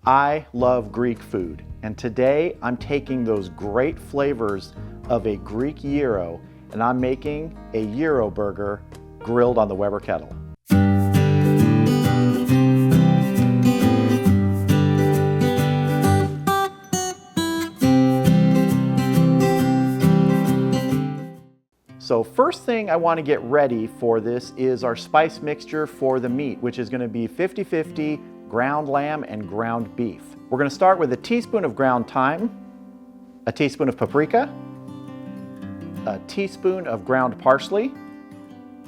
I love Greek food, and today I'm taking those great flavors of a Greek gyro and I'm making a gyro burger grilled on the Weber Kettle. So first thing I want to get ready for this is our spice mixture for the meat, which is going to be 50-50 ground lamb and ground beef. We're going to start with a teaspoon of ground thyme, a teaspoon of paprika, a teaspoon of ground parsley,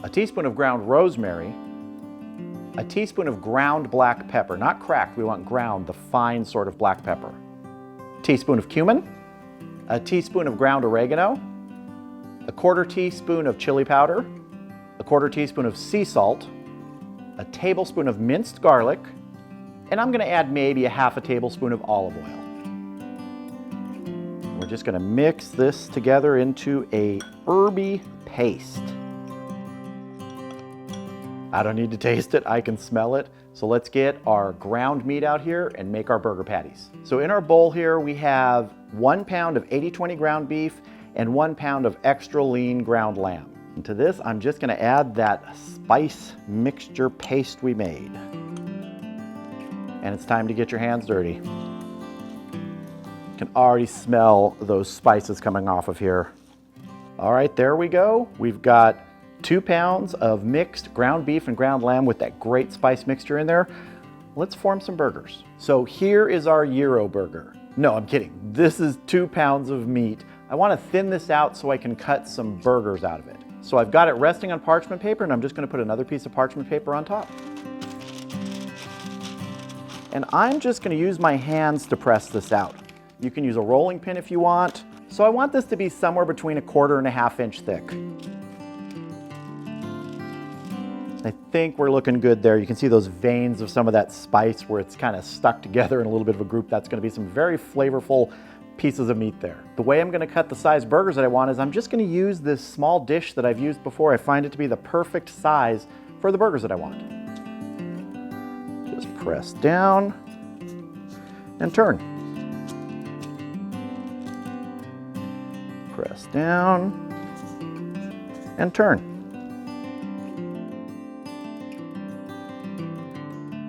a teaspoon of ground rosemary, a teaspoon of ground black pepper, not cracked, we want ground, the fine sort of black pepper, a teaspoon of cumin, a teaspoon of ground oregano, a quarter teaspoon of chili powder, a quarter teaspoon of sea salt, a tablespoon of minced garlic, and I'm going to add maybe a half a tablespoon of olive oil. We're just going to mix this together into a herby paste. I don't need to taste it, I can smell it. So let's get our ground meat out here and make our burger patties. So in our bowl here we have 1 pound of 80-20 ground beef and 1 pound of extra lean ground lamb. And to this, I'm just gonna add that spice mixture paste we made. And it's time to get your hands dirty. You can already smell those spices coming off of here. All right, there we go. We've got 2 pounds of mixed ground beef and ground lamb with that great spice mixture in there. Let's form some burgers. So here is our gyro burger. No, I'm kidding. This is 2 pounds of meat. I want to thin this out so I can cut some burgers out of it. So I've got it resting on parchment paper and I'm just going to put another piece of parchment paper on top. And I'm just going to use my hands to press this out. You can use a rolling pin if you want. So I want this to be somewhere between 1/4 and 1/2 inch thick. I think we're looking good there. You can see those veins of some of that spice where it's kind of stuck together in a little bit of a group. That's going to be some very flavorful pieces of meat there. The way I'm going to cut the size burgers that I want is I'm just going to use this small dish that I've used before. I find it to be the perfect size for the burgers that I want. Just press down and turn. Press down and turn.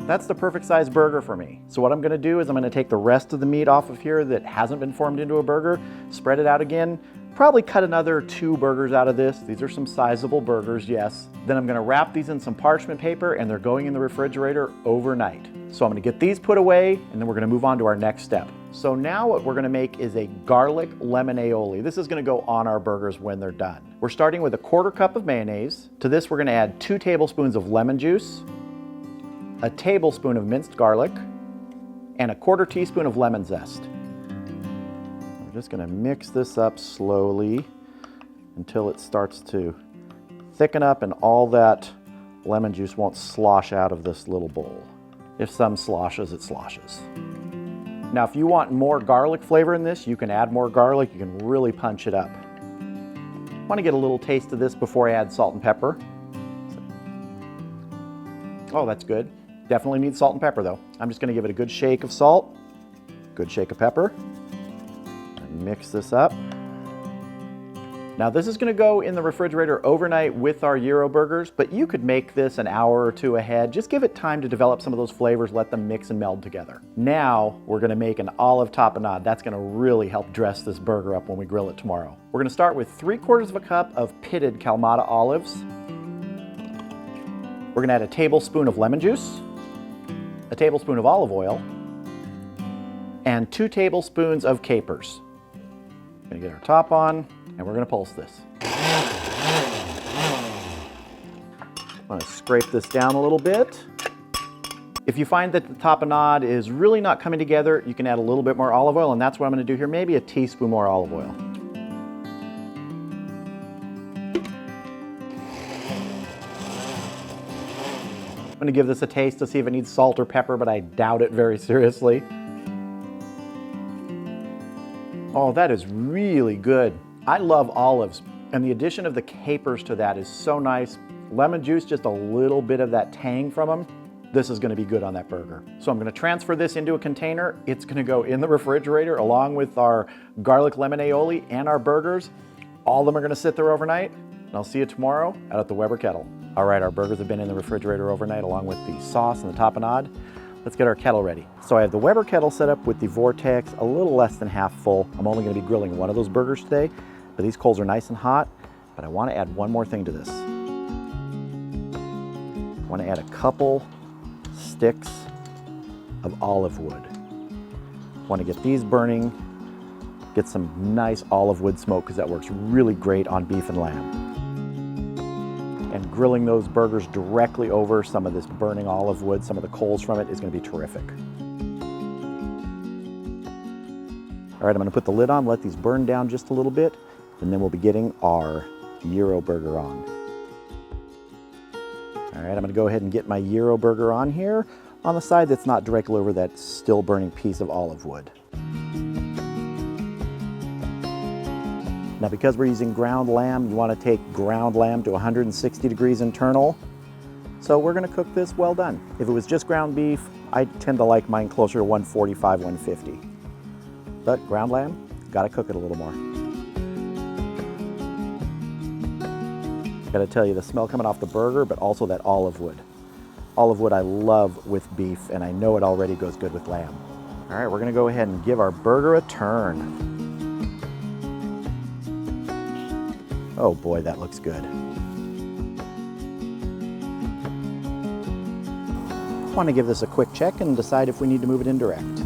That's the perfect size burger for me. So what I'm gonna do is I'm gonna take the rest of the meat off of here that hasn't been formed into a burger, spread it out again, probably cut another 2 burgers out of this. These are some sizable burgers, yes. Then I'm gonna wrap these in some parchment paper and they're going in the refrigerator overnight. So I'm gonna get these put away and then we're gonna move on to our next step. So now what we're gonna make is a garlic lemon aioli. This is gonna go on our burgers when they're done. We're starting with a 1/4 cup of mayonnaise. To this we're gonna add 2 tablespoons of lemon juice, a tablespoon of minced garlic, and a 1/4 teaspoon of lemon zest. I'm just gonna mix this up slowly until it starts to thicken up and all that lemon juice won't slosh out of this little bowl. If some sloshes, it sloshes. Now, if you want more garlic flavor in this, you can add more garlic. You can really punch it up. I want to get a little taste of this before I add salt and pepper. Oh, that's good. Definitely needs salt and pepper though. I'm just going to give it a good shake of salt, good shake of pepper, and mix this up. Now this is going to go in the refrigerator overnight with our gyro burgers, but you could make this an hour or 2 ahead. Just give it time to develop some of those flavors, let them mix and meld together. Now we're going to make an olive tapenade. That's going to really help dress this burger up when we grill it tomorrow. We're going to start with 3/4 of a cup of pitted Kalamata olives. We're going to add a tablespoon of lemon juice, a tablespoon of olive oil, and 2 tablespoons of capers. We're going to get our top on, and we're going to pulse this. I'm going to scrape this down a little bit. If you find that the tapenade is really not coming together, you can add a little bit more olive oil, and that's what I'm going to do here, maybe a teaspoon more olive oil. I'm going to give this a taste to see if it needs salt or pepper, but I doubt it very seriously. Oh, that is really good. I love olives, and the addition of the capers to that is so nice. Lemon juice, just a little bit of that tang from them. this is gonna be good on that burger. So I'm gonna transfer this into a container. It's gonna go in the refrigerator along with our garlic lemon aioli and our burgers. All of them are gonna sit there overnight, and I'll see you tomorrow out at the Weber Kettle. All right, our burgers have been in the refrigerator overnight along with the sauce and the tapenade. Let's get our kettle ready. So I have the Weber Kettle set up with the vortex a little less than half full. I'm only gonna be grilling one of those burgers today, but these coals are nice and hot, but I wanna add one more thing to this. I wanna add a couple sticks of olive wood. I wanna get these burning, get some nice olive wood smoke because that works really great on beef and lamb. And grilling those burgers directly over some of this burning olive wood, some of the coals from it, is gonna be terrific. All right, I'm gonna put the lid on, let these burn down just a little bit, and then we'll be getting our Gyro Burger on. All right, I'm gonna go ahead and get my Gyro Burger on here on the side that's not directly over that still burning piece of olive wood. Now, because we're using ground lamb, you want to take ground lamb to 160 degrees internal. So we're going to cook this well done. If it was just ground beef, I tend to like mine closer to 145, 150. But ground lamb, got to cook it a little more. Got to tell you, the smell coming off the burger, but also that olive wood. Olive wood I love with beef, and I know it already goes good with lamb. All right, we're going to go ahead and give our burger a turn. Oh boy, that looks good. Want to give this a quick check and decide if we need to move it in direct.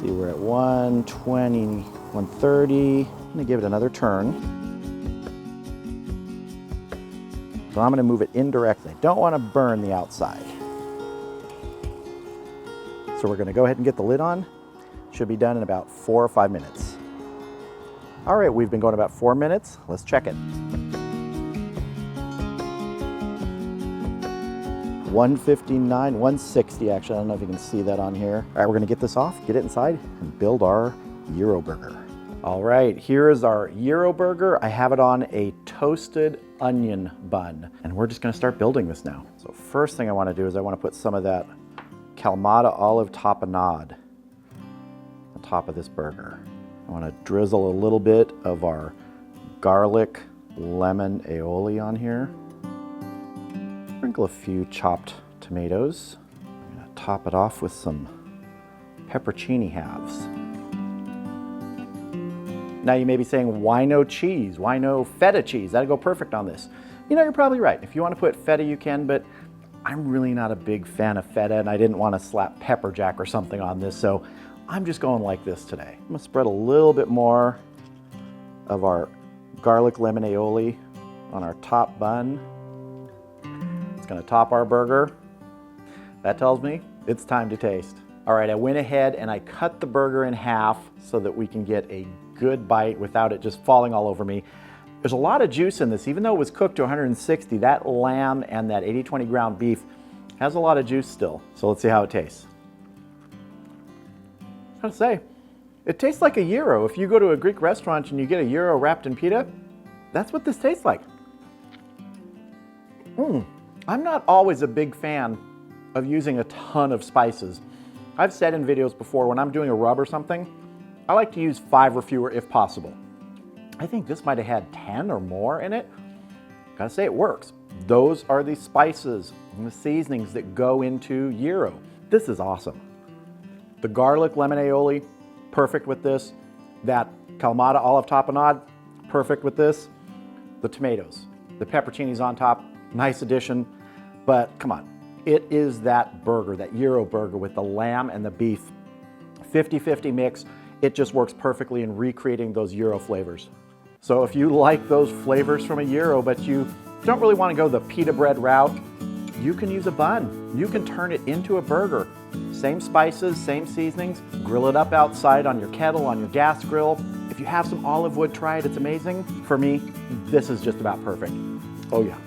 See, we're at 120, 130. I'm gonna give it another turn. So I'm gonna move it indirectly. Don't want to burn the outside. So we're gonna go ahead and get the lid on. Should be done in about 4 or 5 minutes. All right, we've been going about 4 minutes. Let's check it. 159, 160 actually. I don't know if you can see that on here. All right, we're gonna get this off, get it inside, and build our Gyro Burger. All right, here is our Gyro Burger. I have it on a toasted onion bun, and we're just gonna start building this now. So first thing I wanna do is I wanna put some of that Kalamata olive tapenade on top of this burger. I want to drizzle a little bit of our garlic lemon aioli on here. Sprinkle a few chopped tomatoes. I'm going to top it off with some pepperoni halves. Now you may be saying, why no cheese? Why no feta cheese? That'd go perfect on this. You know, you're probably right. If you want to put feta, you can, but I'm really not a big fan of feta, and I didn't want to slap pepper jack or something on this, so I'm just going like this today. I'm gonna spread a little bit more of our garlic lemon aioli on our top bun. It's gonna top our burger. That tells me it's time to taste. All right, I went ahead and I cut the burger in half so that we can get a good bite without it just falling all over me. There's a lot of juice in this. Even though it was cooked to 160, that lamb and that 80/20 ground beef has a lot of juice still. So let's see how it tastes. I gotta say, it tastes like a gyro. If you go to a Greek restaurant and you get a gyro wrapped in pita, that's what this tastes like. I'm not always a big fan of using a ton of spices. I've said in videos before, when I'm doing a rub or something, I like to use 5 or fewer if possible. I think this might have had 10 or more in it. Gotta say, it works. Those are the spices and the seasonings that go into gyro. This is awesome. The garlic lemon aioli, perfect with this. That Kalamata olive tapenade, perfect with this. The tomatoes, the pepperoncinis on top, nice addition. But come on, it is that burger, that Gyro Burger with the lamb and the beef. 50-50 mix. It just works perfectly in recreating those gyro flavors. So if you like those flavors from a gyro, but you don't really want to go the pita bread route, you can use a bun. You can turn it into a burger. Same spices, same seasonings. Grill it up outside on your kettle, on your gas grill. If you have some olive wood, try it. It's amazing. For me, this is just about perfect. Oh yeah.